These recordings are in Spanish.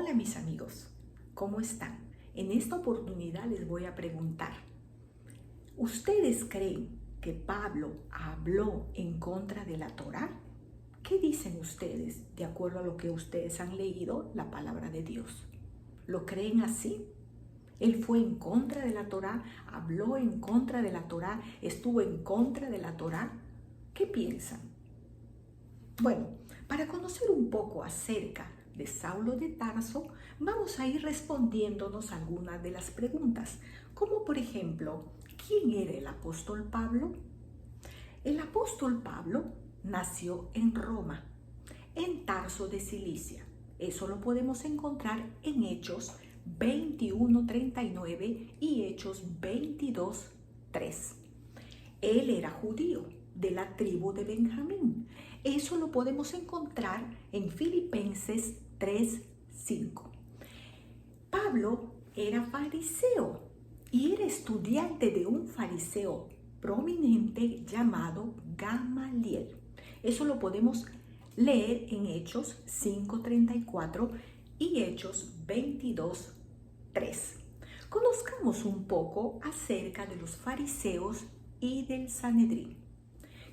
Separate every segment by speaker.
Speaker 1: Hola mis amigos, ¿cómo están? En esta oportunidad les voy a preguntar, ¿ustedes creen que Pablo habló en contra de la Torá? ¿Qué dicen ustedes de acuerdo a lo que ustedes han leído la palabra de Dios? ¿Lo creen así? Él fue en contra de la Torá, habló en contra de la Torá, estuvo en contra de la Torá. ¿Qué piensan? Bueno, para conocer un poco acerca de Saulo de Tarso, vamos a ir respondiéndonos algunas de las preguntas, como por ejemplo, ¿quién era el apóstol Pablo? El apóstol Pablo nació en Roma, en Tarso de Cilicia. Eso lo podemos encontrar en Hechos 21:39 y Hechos 22:3. Él era judío de la tribu de Benjamín. Eso lo podemos encontrar en Filipenses 3:5. Pablo era fariseo y era estudiante de un fariseo prominente llamado Gamaliel. Eso lo podemos leer en Hechos 5:34 y Hechos 22:3. Conozcamos un poco acerca de los fariseos y del Sanedrín.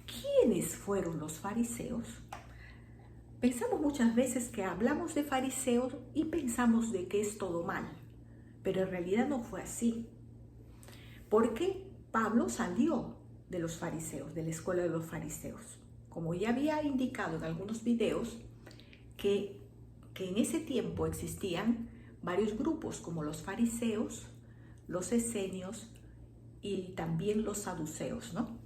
Speaker 1: ¿Quiénes fueron los fariseos? Pensamos muchas veces que hablamos de fariseos y pensamos de que es todo mal, pero en realidad no fue así. Porque Pablo salió de los fariseos, de la escuela de los fariseos. Como ya había indicado en algunos videos, que en ese tiempo existían varios grupos como los fariseos, los esenios y también los saduceos, ¿no?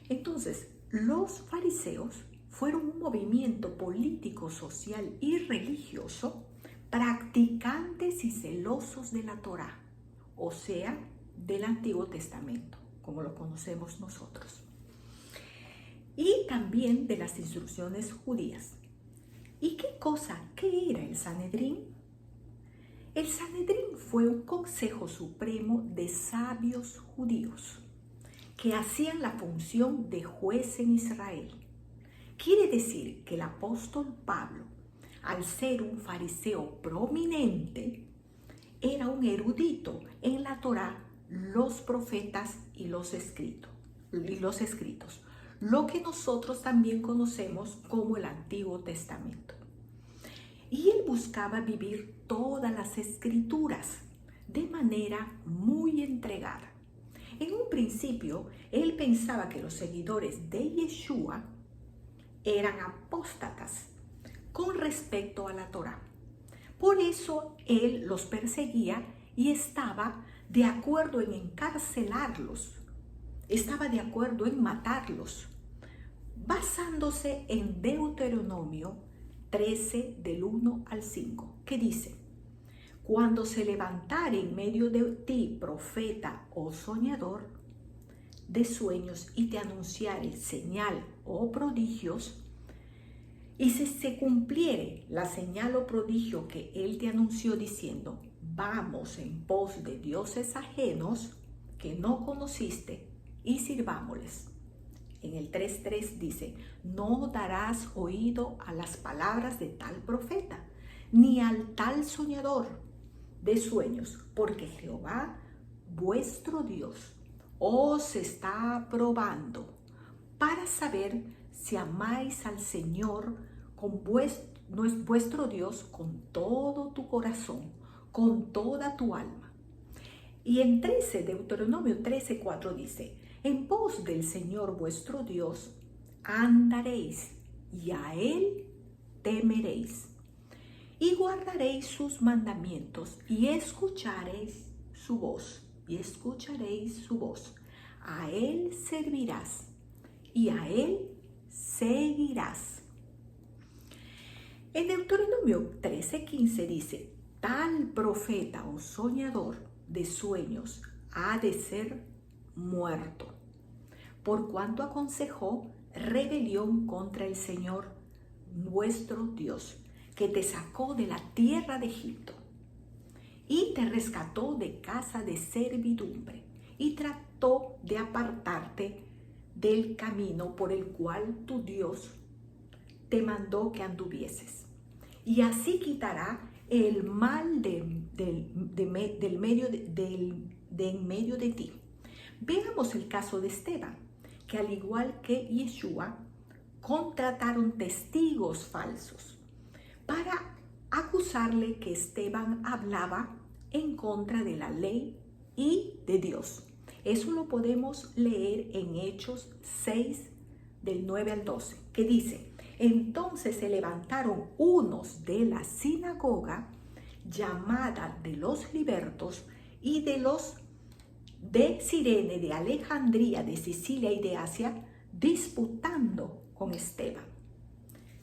Speaker 1: Entonces, los fariseos fueron un movimiento político, social y religioso, practicantes y celosos de la Torá, o sea, del Antiguo Testamento, como lo conocemos nosotros, y también de las instrucciones judías. ¿Y qué era el Sanedrín? El Sanedrín fue un consejo supremo de sabios judíos que hacían la función de juez en Israel. Quiere decir que el apóstol Pablo, al ser un fariseo prominente, era un erudito en la Torá, los profetas y los escritos, lo que nosotros también conocemos como el Antiguo Testamento. Y él buscaba vivir todas las escrituras de manera muy entregada. En un principio, él pensaba que los seguidores de Yeshua eran apóstatas con respecto a la Torá. Por eso él los perseguía y estaba de acuerdo en encarcelarlos, estaba de acuerdo en matarlos, basándose en Deuteronomio 13 del 1 al 5, que dice: cuando se levantare en medio de ti profeta o soñador de sueños y te anunciare señal o prodigios, y si se cumpliere la señal o prodigio que él te anunció diciendo: vamos en pos de dioses ajenos que no conociste y sirvámosles. En el 3:3 dice: no darás oído a las palabras de tal profeta, ni al tal soñador de sueños, porque Jehová, vuestro Dios, os está probando para saber si amáis al Señor vuestro Dios con todo tu corazón, con toda tu alma. Y en Deuteronomio 13:4 dice: en pos del Señor vuestro Dios andaréis y a Él temeréis y guardaréis sus mandamientos y escucharéis su voz, A Él servirás y a Él seguirás. En Deuteronomio 13:15 dice: tal profeta o soñador de sueños ha de ser muerto, por cuanto aconsejó rebelión contra el Señor nuestro Dios, que te sacó de la tierra de Egipto y te rescató de casa de servidumbre y trató de apartarte del camino por el cual tu Dios te mandó que anduvieses. Y así quitará el mal de en medio de ti. Veamos el caso de Esteban, que al igual que Yeshua, contrataron testigos falsos para acusarle que Esteban hablaba en contra de la ley y de Dios. Eso lo podemos leer en Hechos 6, del 9 al 12, que dice: entonces se levantaron unos de la sinagoga llamada de los libertos y de los de Cirene, de Alejandría, de Sicilia y de Asia, disputando con Esteban.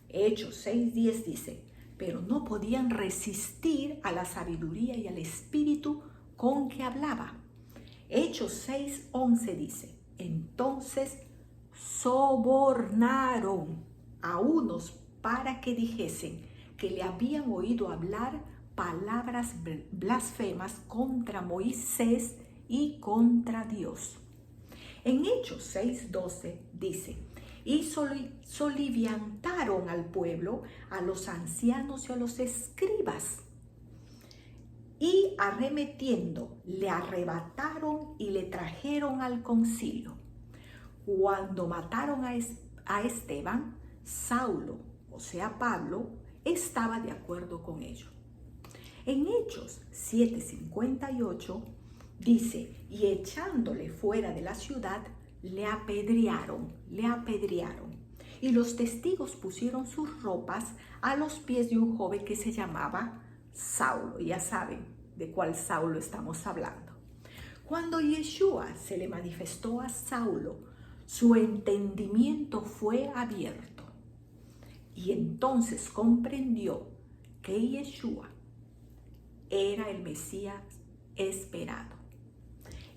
Speaker 1: Hechos 6:10 dice: pero no podían resistir a la sabiduría y al espíritu con que hablaba. Hechos 6:11 dice: entonces sobornaron a unos para que dijesen que le habían oído hablar palabras blasfemas contra Moisés y contra Dios. En Hechos 6:12 dice: y soliviantaron al pueblo, a los ancianos y a los escribas, y arremetiendo le arrebataron y le trajeron al concilio. Cuando mataron a Esteban, Saulo, o sea Pablo, estaba de acuerdo con ello. En Hechos 7:58 dice: y echándole fuera de la ciudad, le apedrearon. Y los testigos pusieron sus ropas a los pies de un joven que se llamaba Saulo. Ya saben de cuál Saulo estamos hablando. Cuando Yeshua se le manifestó a Saulo, su entendimiento fue abierto. Y entonces comprendió que Yeshua era el Mesías esperado.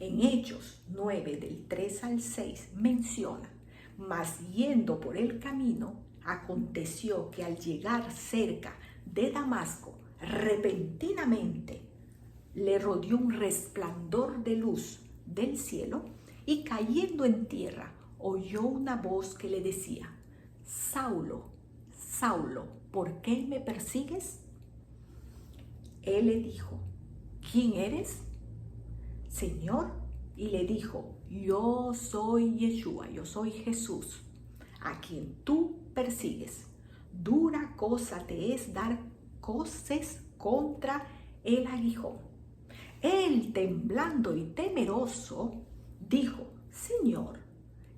Speaker 1: En Hechos 9, del 3 al 6, menciona: mas yendo por el camino, aconteció que al llegar cerca de Damasco, repentinamente le rodeó un resplandor de luz del cielo, y cayendo en tierra, oyó una voz que le decía: Saulo, Saulo, ¿por qué me persigues? Él le dijo: ¿quién eres, Señor? Y le dijo: yo soy Yeshua, yo soy Jesús, a quien tú persigues. Dura cosa te es dar coces contra el aguijón. Él, temblando y temeroso, dijo: Señor,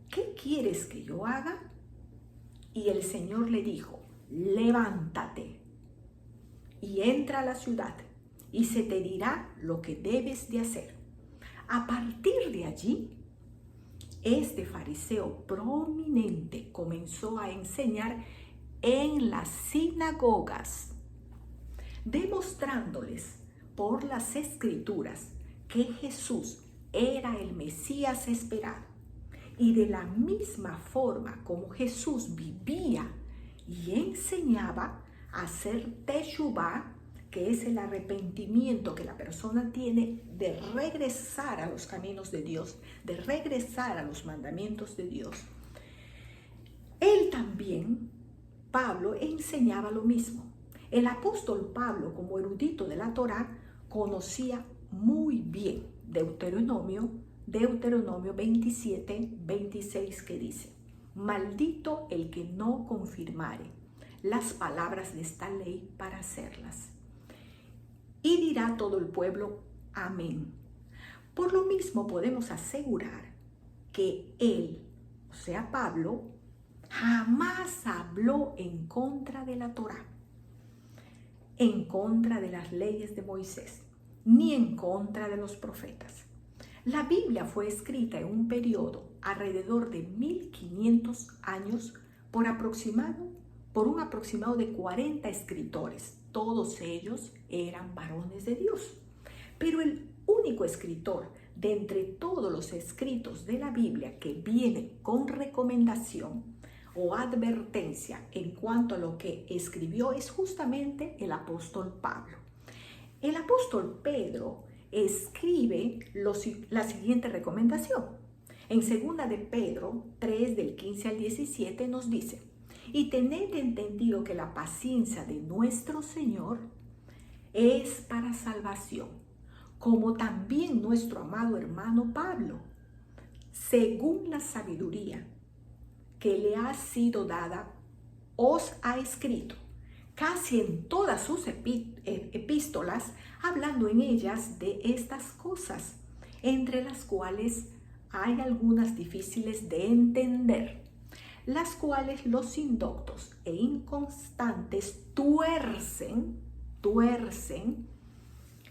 Speaker 1: ¿qué quieres que yo haga? Y el Señor le dijo: levántate y entra a la ciudad, y se te dirá lo que debes de hacer. A partir de allí, este fariseo prominente comenzó a enseñar en las sinagogas, demostrándoles por las escrituras que Jesús era el Mesías esperado. Y de la misma forma como Jesús vivía y enseñaba a hacer teshuvá, que es el arrepentimiento que la persona tiene de regresar a los caminos de Dios, de regresar a los mandamientos de Dios. Él también, Pablo, enseñaba lo mismo. El apóstol Pablo, como erudito de la Torá, conocía muy bien Deuteronomio 27:26, que dice: maldito el que no confirmare las palabras de esta ley para hacerlas. Y dirá todo el pueblo: amén. Por lo mismo podemos asegurar que él, o sea Pablo, jamás habló en contra de la Torá, en contra de las leyes de Moisés, ni en contra de los profetas. La Biblia fue escrita en un periodo alrededor de 1500 años por un aproximado de 40 escritores. Todos ellos eran varones de Dios. Pero el único escritor de entre todos los escritos de la Biblia que viene con recomendación o advertencia en cuanto a lo que escribió es justamente el apóstol Pablo. El apóstol Pedro escribe la siguiente recomendación. En 2 de Pedro 3, del 15 al 17 nos dice: y tened entendido que la paciencia de nuestro Señor es para salvación, como también nuestro amado hermano Pablo, según la sabiduría que le ha sido dada, os ha escrito casi en todas sus epístolas, hablando en ellas de estas cosas, entre las cuales hay algunas difíciles de entender, las cuales los indoctos e inconstantes tuercen,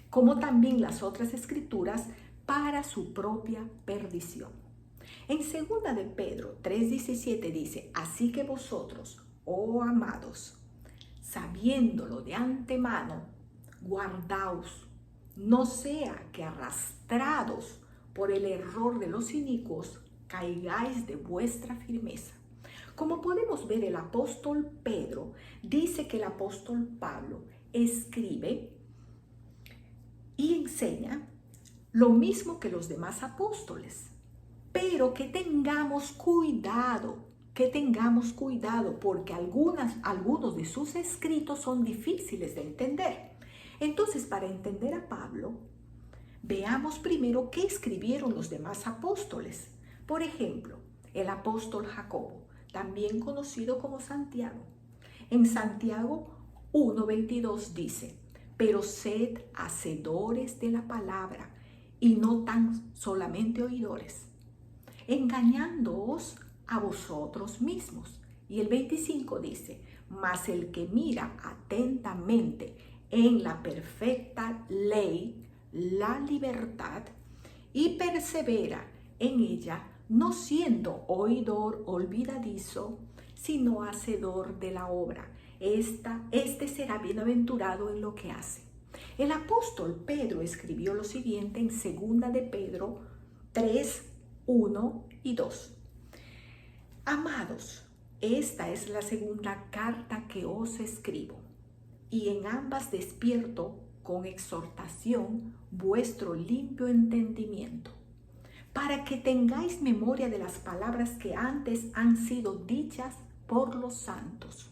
Speaker 1: como también las otras escrituras, para su propia perdición. En 2 de Pedro 3:17 dice, así que vosotros, oh amados, sabiéndolo de antemano, guardaos, no sea que arrastrados por el error de los inicuos, caigáis de vuestra firmeza. Como podemos ver, el apóstol Pedro dice que el apóstol Pablo escribe y enseña lo mismo que los demás apóstoles, pero que tengamos cuidado, porque algunos de sus escritos son difíciles de entender. Entonces, para entender a Pablo, veamos primero qué escribieron los demás apóstoles. Por ejemplo, el apóstol Jacobo, también conocido como Santiago. En Santiago 1:22 dice, pero sed hacedores de la palabra y no tan solamente oidores, engañándoos a vosotros mismos. Y el 25 dice, mas el que mira atentamente en la perfecta ley, la libertad, y persevera en ella, no siendo oidor olvidadizo, sino hacedor de la obra. Este será bienaventurado en lo que hace. El apóstol Pedro escribió lo siguiente en 2 de Pedro 3, 1 y 2. Amados, esta es la segunda carta que os escribo, y en ambas despierto con exhortación vuestro limpio entendimiento, para que tengáis memoria de las palabras que antes han sido dichas por los santos,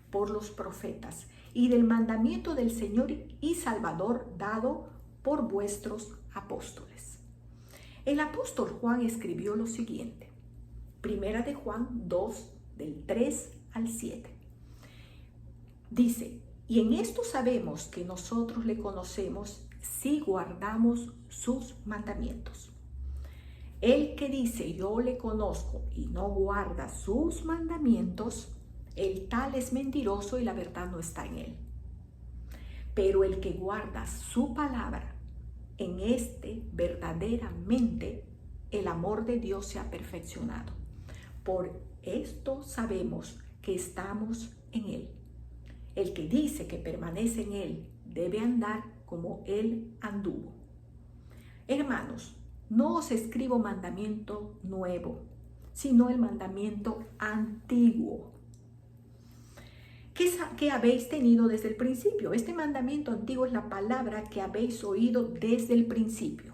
Speaker 1: por los profetas, y del mandamiento del Señor y Salvador dado por vuestros apóstoles. El apóstol Juan escribió lo siguiente, 1 de Juan 2, del 3 al 7. Dice, y en esto sabemos que nosotros le conocemos si guardamos sus mandamientos. El que dice yo le conozco y no guarda sus mandamientos, el tal es mentiroso y la verdad no está en él. Pero el que guarda su palabra, en este verdaderamente el amor de Dios se ha perfeccionado. Por esto sabemos que estamos en él. El que dice que permanece en él debe andar como él anduvo. Hermanos, no os escribo mandamiento nuevo, sino el mandamiento antiguo que habéis tenido desde el principio. Este mandamiento antiguo es la palabra que habéis oído desde el principio.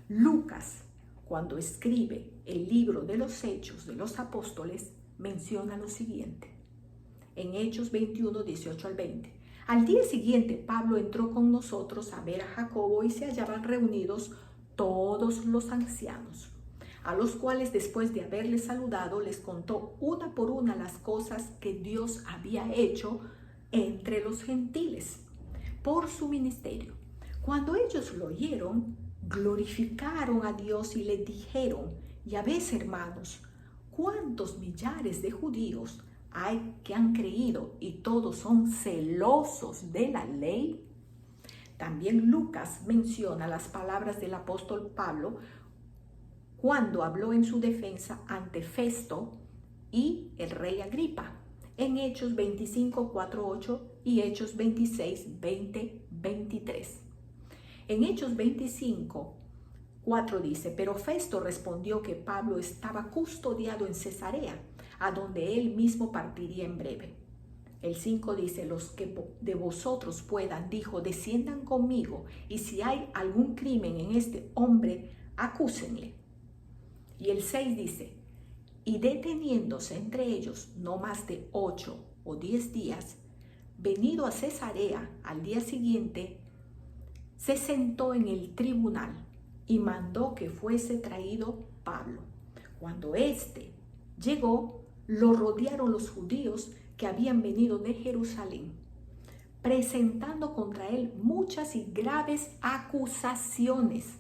Speaker 1: Lucas, cuando escribe el libro de los Hechos de los Apóstoles, menciona lo siguiente. En Hechos 21, 18 al 20. Al día siguiente, Pablo entró con nosotros a ver a Jacobo y se hallaban reunidos todos los ancianos, a los cuales después de haberles saludado les contó una por una las cosas que Dios había hecho entre los gentiles por su ministerio. Cuando ellos lo oyeron, glorificaron a Dios y le dijeron, ya ves, hermanos, cuántos millares de judíos hay que han creído y todos son celosos de la ley. También Lucas menciona las palabras del apóstol Pablo cuando habló en su defensa ante Festo y el rey Agripa, en Hechos 25, 4, 8 y Hechos 26, 20, 23. En Hechos 25, 4 dice, pero Festo respondió que Pablo estaba custodiado en Cesarea, a donde él mismo partiría en breve. El 5 dice, los que de vosotros puedan, dijo, desciendan conmigo, y si hay algún crimen en este hombre, acúsenle. Y el 6 dice, y deteniéndose entre ellos no más de 8 o 10 días, venido a Cesarea al día siguiente, se sentó en el tribunal y mandó que fuese traído Pablo. Cuando éste llegó, lo rodearon los judíos que habían venido de Jerusalén, presentando contra él muchas y graves acusaciones,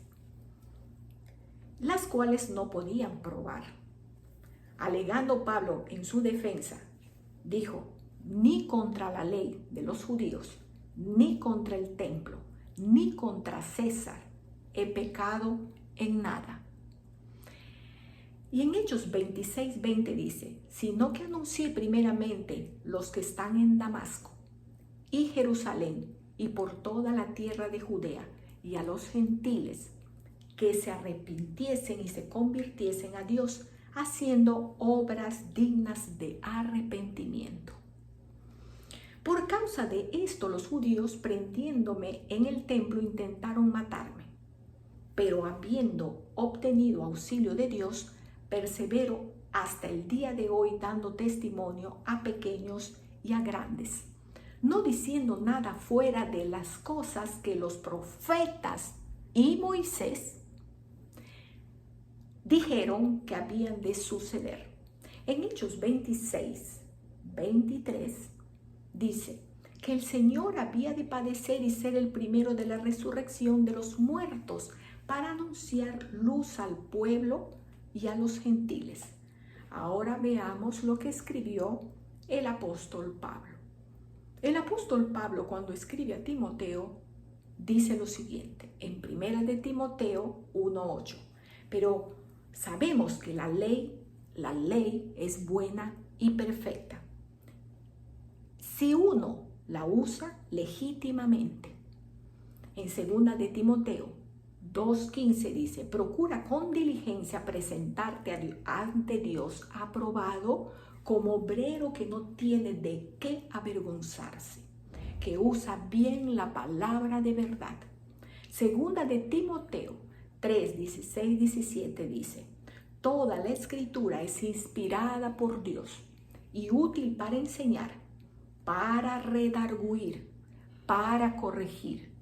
Speaker 1: las cuales no podían probar. Alegando Pablo en su defensa, dijo: ni contra la ley de los judíos, ni contra el templo, ni contra César he pecado en nada. Y en Hechos 26:20 dice: sino que anuncié primeramente los que están en Damasco y Jerusalén y por toda la tierra de Judea y a los gentiles que se arrepintiesen y se convirtiesen a Dios, haciendo obras dignas de arrepentimiento. Por causa de esto, los judíos, prendiéndome en el templo, intentaron matarme. Pero habiendo obtenido auxilio de Dios, persevero hasta el día de hoy, dando testimonio a pequeños y a grandes, no diciendo nada fuera de las cosas que los profetas y Moisés dijeron que habían de suceder. En Hechos 26:23 dice que el Señor había de padecer y ser el primero de la resurrección de los muertos, para anunciar luz al pueblo y a los gentiles. Ahora veamos lo que escribió el apóstol Pablo. El apóstol Pablo, cuando escribe a Timoteo, dice lo siguiente en 1 de Timoteo 1:8: pero sabemos que la ley es buena y perfecta si uno la usa legítimamente. En 2 de Timoteo 2:15 dice: procura con diligencia presentarte ante Dios aprobado, como obrero que no tiene de qué avergonzarse, que usa bien la palabra de verdad. 2 de Timoteo 3:16-17 dice: toda la escritura es inspirada por Dios y útil para enseñar, para redarguir, para corregir,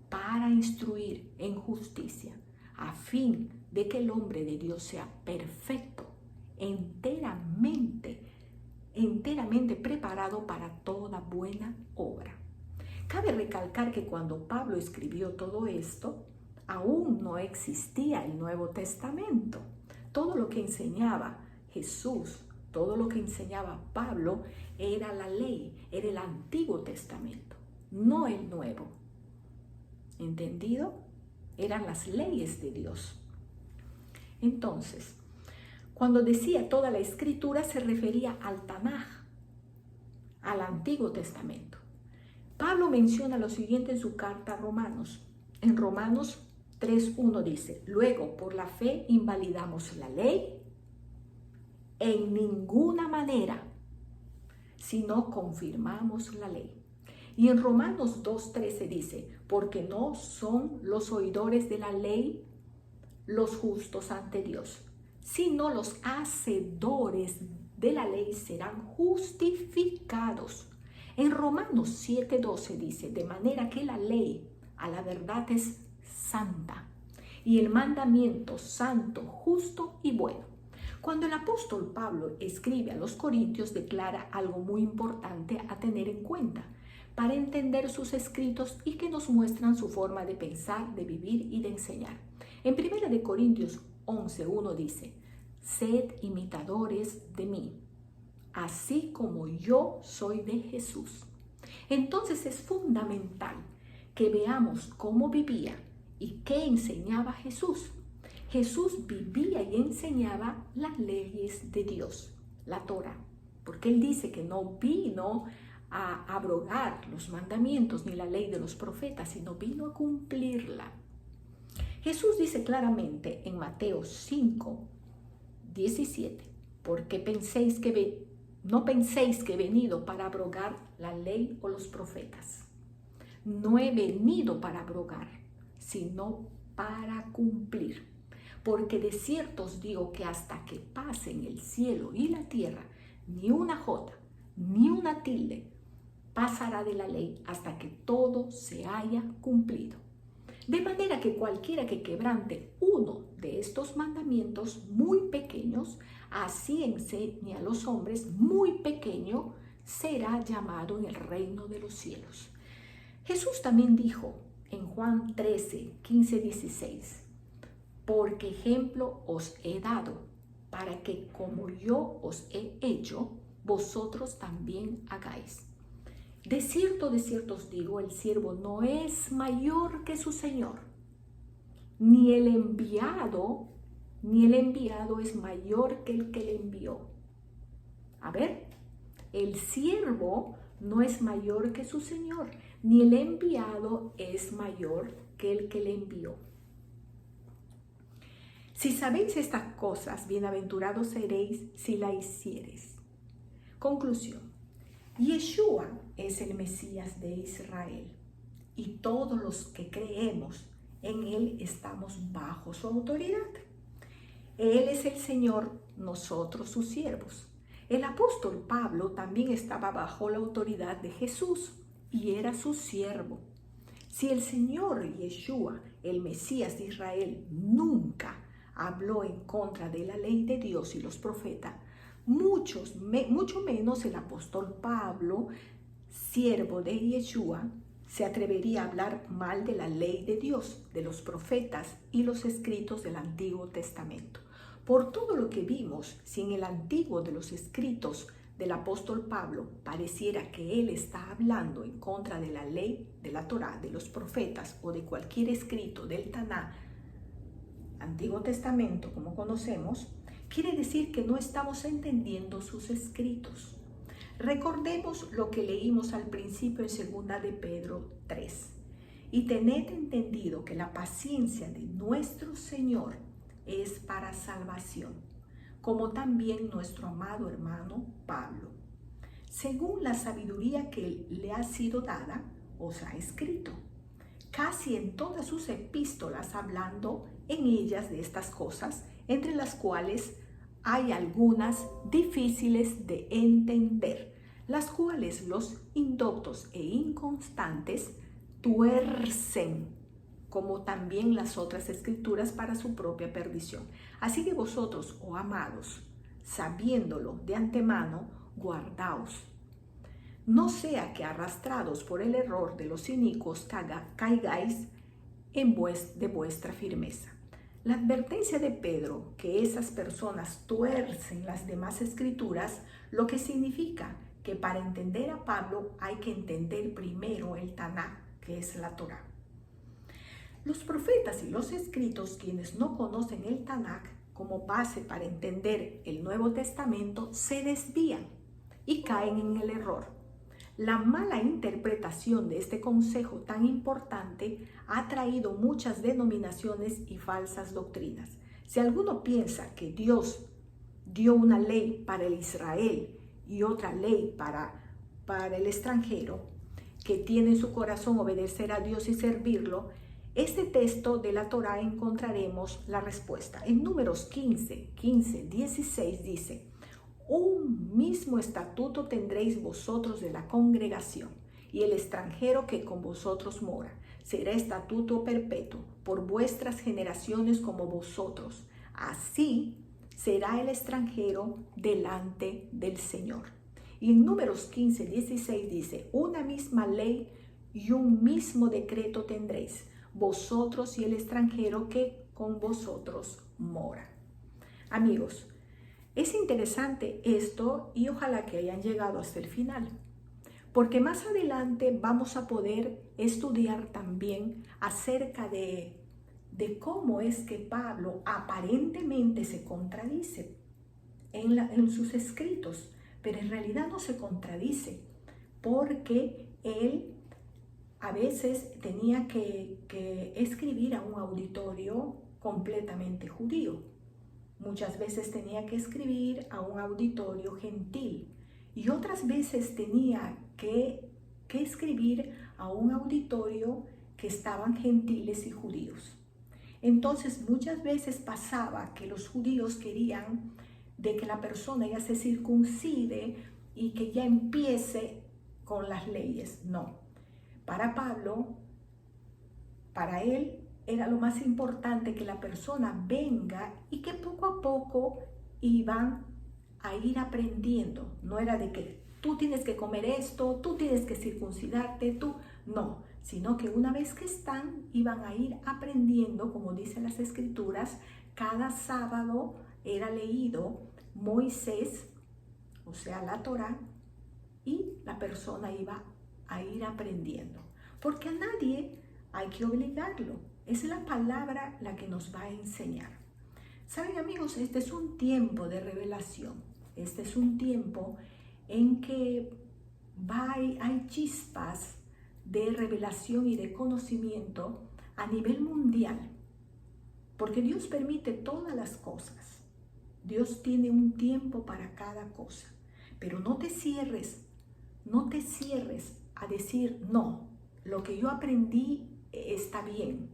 Speaker 1: para instruir en justicia, a fin de que el hombre de Dios sea perfecto, enteramente preparado para toda buena obra. Cabe recalcar que cuando Pablo escribió todo esto, aún no existía el Nuevo Testamento. Todo lo que enseñaba Jesús, todo lo que enseñaba Pablo era la ley, era el Antiguo Testamento, no el Nuevo. ¿Entendido? Eran las leyes de Dios. Entonces, cuando decía toda la escritura, se refería al Tanaj, al Antiguo Testamento. Pablo menciona lo siguiente en su carta a Romanos. En Romanos 3:1 dice: luego, por la fe invalidamos la ley en ninguna manera, sino confirmamos la ley. Y en Romanos 2:13 dice: porque no son los oidores de la ley los justos ante Dios, sino los hacedores de la ley serán justificados. En Romanos 7:12 dice: de manera que la ley a la verdad es santa, y el mandamiento santo, justo y bueno. Cuando el apóstol Pablo escribe a los Corintios, declara algo muy importante a tener en cuenta para entender sus escritos y que nos muestran su forma de pensar, de vivir y de enseñar. En 1 de Corintios 11:1 dice: sed imitadores de mí, así como yo soy de Jesús. Entonces es fundamental que veamos cómo vivía y qué enseñaba Jesús. Jesús vivía y enseñaba las leyes de Dios, la Torá, porque él dice que no vino a abrogar los mandamientos ni la ley de los profetas, sino vino a cumplirla. Jesús dice claramente en Mateo 5:17: porque no penséis que he venido para abrogar la ley o los profetas. No he venido para abrogar, sino para cumplir. Porque de cierto os digo que hasta que pasen el cielo y la tierra, ni una jota, ni una tilde pasará de la ley hasta que todo se haya cumplido. De manera que cualquiera que quebrante uno de estos mandamientos muy pequeños, así enseña a los hombres, muy pequeño, será llamado en el reino de los cielos. Jesús también dijo en Juan 13, 15, 16, porque ejemplo os he dado, para que como yo os he hecho, vosotros también hagáis. De cierto os digo, el siervo no es mayor que su Señor, ni el enviado es mayor que el que le envió. A ver, el siervo no es mayor que su Señor, ni el enviado es mayor que el que le envió. Si sabéis estas cosas, bienaventurados seréis si las hiciereis. Conclusión. Yeshua es el Mesías de Israel y todos los que creemos en Él estamos bajo su autoridad. Él es el Señor, nosotros sus siervos. El apóstol Pablo también estaba bajo la autoridad de Jesús y era su siervo. Si el Señor Yeshua, el Mesías de Israel, nunca habló en contra de la ley de Dios y los profetas, mucho menos el apóstol Pablo, siervo de Yeshua, se atrevería a hablar mal de la ley de Dios, de los profetas y los escritos del Antiguo Testamento. Por todo lo que vimos, si en el Antiguo de los escritos del apóstol Pablo pareciera que él está hablando en contra de la ley de la Torá, de los profetas o de cualquier escrito del Taná, Antiguo Testamento como conocemos, quiere decir que no estamos entendiendo sus escritos. Recordemos lo que leímos al principio en 2 de Pedro 3. Y tened entendido que la paciencia de nuestro Señor es para salvación, como también nuestro amado hermano Pablo, según la sabiduría que le ha sido dada, os ha escrito, casi en todas sus epístolas hablando en ellas de estas cosas, entre las cuales hay algunas difíciles de entender, las cuales los indoctos e inconstantes tuercen, como también las otras escrituras para su propia perdición. Así que vosotros, oh amados, sabiéndolo de antemano, guardaos. No sea que arrastrados por el error de los inicuos caigáis de vuestra firmeza. La advertencia de Pedro que esas personas tuercen las demás escrituras, lo que significa que para entender a Pablo hay que entender primero el Taná, que es la Torá. Los profetas y los escritos, quienes no conocen el Tanakh como base para entender el Nuevo Testamento, se desvían y caen en el error. La mala interpretación de este consejo tan importante ha traído muchas denominaciones y falsas doctrinas. Si alguno piensa que Dios dio una ley para el Israel y otra ley para el extranjero, que tiene en su corazón obedecer a Dios y servirlo, este texto de la Torá encontraremos la respuesta. En Números 15, 16 dice: un mismo estatuto tendréis vosotros de la congregación y el extranjero que con vosotros mora. Será estatuto perpetuo por vuestras generaciones como vosotros. Así será el extranjero delante del Señor. Y en Números 15, 16 dice: una misma ley y un mismo decreto tendréis vosotros y el extranjero que con vosotros mora. Amigos, es interesante esto y ojalá que hayan llegado hasta el final, porque más adelante vamos a poder estudiar también acerca de cómo es que Pablo aparentemente se contradice en sus escritos, pero en realidad no se contradice, porque él a veces tenía que escribir a un auditorio completamente judío. Muchas veces tenía que escribir a un auditorio gentil y otras veces tenía que escribir a un auditorio que estaban gentiles y judíos. Entonces muchas veces pasaba que los judíos querían de que la persona ya se circuncide y que ya empiece con las leyes, no. Para Pablo, para él era lo más importante que la persona venga y que poco a poco iban a ir aprendiendo. No era de que tú tienes que comer esto, tú tienes que circuncidarte, tú, no, sino que una vez que están, iban a ir aprendiendo, como dicen las escrituras. Cada sábado era leído Moisés, o sea, la Torá, y la persona iba a ir aprendiendo. Porque a nadie hay que obligarlo. Es la palabra la que nos va a enseñar. Saben, amigos, este es un tiempo de revelación. Este es un tiempo en que hay chispas de revelación y de conocimiento a nivel mundial. Porque Dios permite todas las cosas. Dios tiene un tiempo para cada cosa. Pero no te cierres a decir, no, lo que yo aprendí está bien.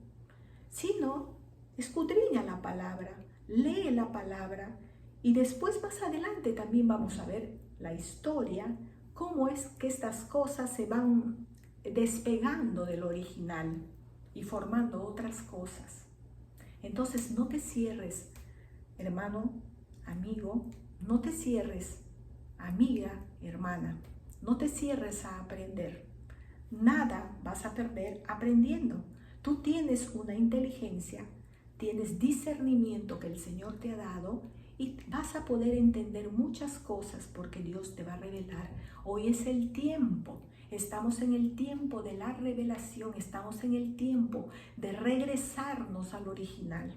Speaker 1: Sino, escudriña la palabra, lee la palabra y después más adelante también vamos a ver la historia, cómo es que estas cosas se van despegando del original y formando otras cosas. Entonces no te cierres, hermano, amigo, no te cierres, amiga, hermana, no te cierres a aprender. Nada vas a perder aprendiendo. Tú tienes una inteligencia, tienes discernimiento que el Señor te ha dado y vas a poder entender muchas cosas porque Dios te va a revelar. Hoy es el tiempo, estamos en el tiempo de la revelación, estamos en el tiempo de regresarnos al original.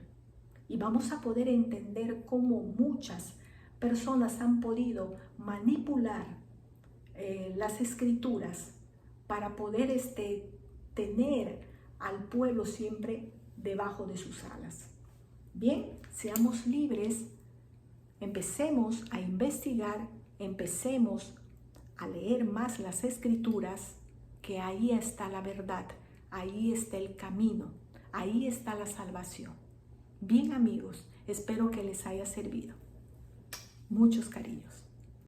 Speaker 1: Y vamos a poder entender cómo muchas personas han podido manipular las escrituras para poder tener al pueblo siempre debajo de sus alas. Bien, seamos libres, empecemos a investigar, empecemos a leer más las escrituras, que ahí está la verdad, ahí está el camino, ahí está la salvación. Bien, amigos, espero que les haya servido. Muchos cariños.